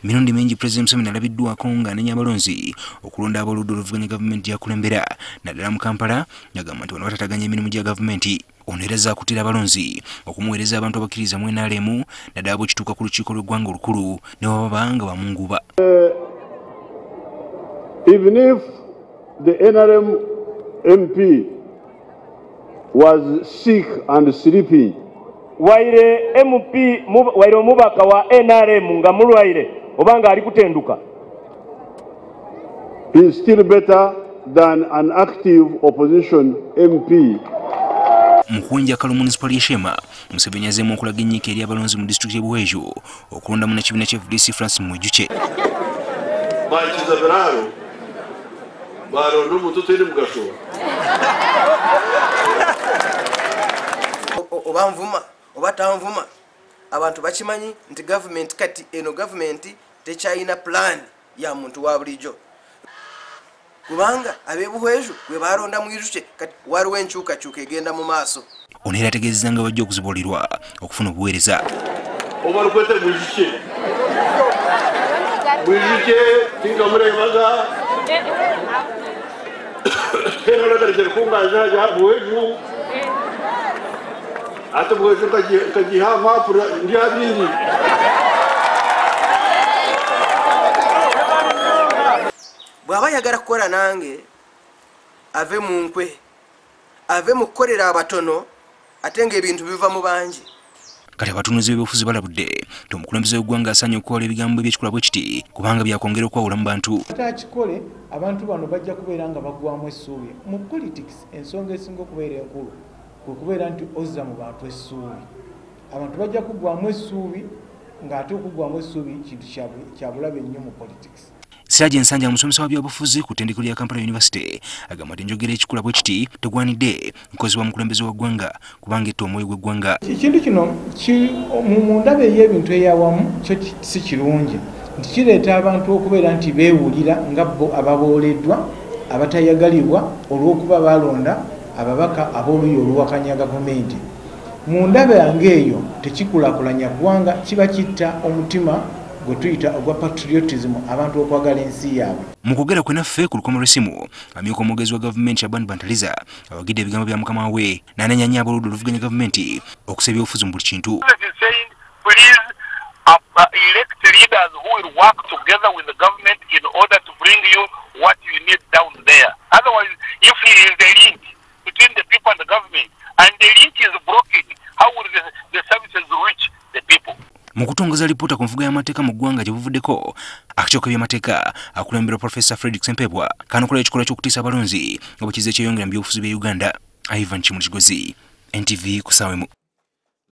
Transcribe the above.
Mirundi mingi President Museveni alabiddwako ng'anenya abalonzi okulonda abaludde oluvuganya gavumenti yakulembera naddala mu Kampala yagamba nti bano batataganya emirimu gya gavumenti. Ono era azze akuttira abalonzi okumuweereza abantu abakkiriza mu NRM naddala bw'ekituuka ku lukiiko lw'eggwanga olukulu ne baba nga bamunguba. Even if the NRM MP was sick and sleeping, waire MP waire omubaka wa NRM nga mulwaire obanga ali kutenduka, he is still better than an active opposition MP. Mukunja Akalu Munisipaali ya Sheema, Museveni azzeemu okulaga ennyiike eri abalonzi mu disitulikiti y'Omukulembeze okulonda munnakibiina ky'FDC Francis Mwejuche. Bakiza biraro baronda omuntu teri mugaso oba nvuma oba tanvuma abantu bakimanyi nti gavumenti kati eno gavumenti tekyalina plan ya muntu wa bulijjo kubanga ab'ebuhweju bwe balonda Mwejuche kati waliwo enkyukakyuka egenda mu maaso. Ono era ategeezezza nga bajja okuzibuulirwa okufuna obuweereza. oba lukwete Mwejuche tingamulebaga kenolagarizere kungazaja buhweju ate buhweju kajiha mapura ndi abiri. Bw'aba yagala kukola nange ave mu nkwe ave mu kukolera abatono ate ng'ebintu biva mu bangi. Kati abatunulizi b'ebyobufuzi balabudde nti omukulembeze w'eggwanga asaanye okukola ebigambo eby'ekikula bwe kiti kubanga byakwongera okwawula mu bantu. Atakikole abantu bano bajja kubeera nga bagwamu essuubi. Mu politics ensonga esinga okubeera enkulu kwe kubeera nti ozza mu bantu essuubi. Abantu bajja kugwamu essuubi ng'ate okugwamu essuubi kintu kya bulabe nnyo mu politics. Siraje Nsanja omusomesa wa byabufuzi ku ttendekero lya Kampala University agamba nti enjogera ekikula bwe kiti tegwanidde nkozesebwa mukulembeze wa ggwanga kubanga etta omwoyo gw'eggwanga. Ekintu kino mu ndaba ey'ebintu eyawamu kyo si kirungi nti kireeta abantu okubeera nti beewulira nga bo ababooleddwa abatayagalibwa olw'okuba balonda ababaka ab'oluuyi oluwakanya gavumenti. Mu ndaba yange eyo tekikulaakulanya ggwanga, kiba kitta omutima gwe tuyita ogwa patriotism, abantu okwagala ensi yaabwe. Mu kwogera kwe naffe ku lukomo lw'essimu amyuka omwogezi wa gavumenti bannabyabufuzi awagidde ebigambo bya mukama we n'anenya nnyo abaludde oluvuganya gavumenti okusaba ebyobufuzi mu buli kintu. Elect leaders who will work together with the government in order to bring you what you need down there. Otherwise, if there is a link between the people and the government and the link is broken, how will the services reach the people? Mu kutongoza lipoota ku nfuga y'amateeka mu ggwanga gye buvuddeko akakiiko k'ebyamateeka akulemberwa Professor Frederick Sempebwa kanokola ekikolwa ky'okutiisa abalonzi nga bwe kizze kyeyongera mu byobufuzi bya Uganda. Ivan Kimuligozi, NTV ku ssaawa emu.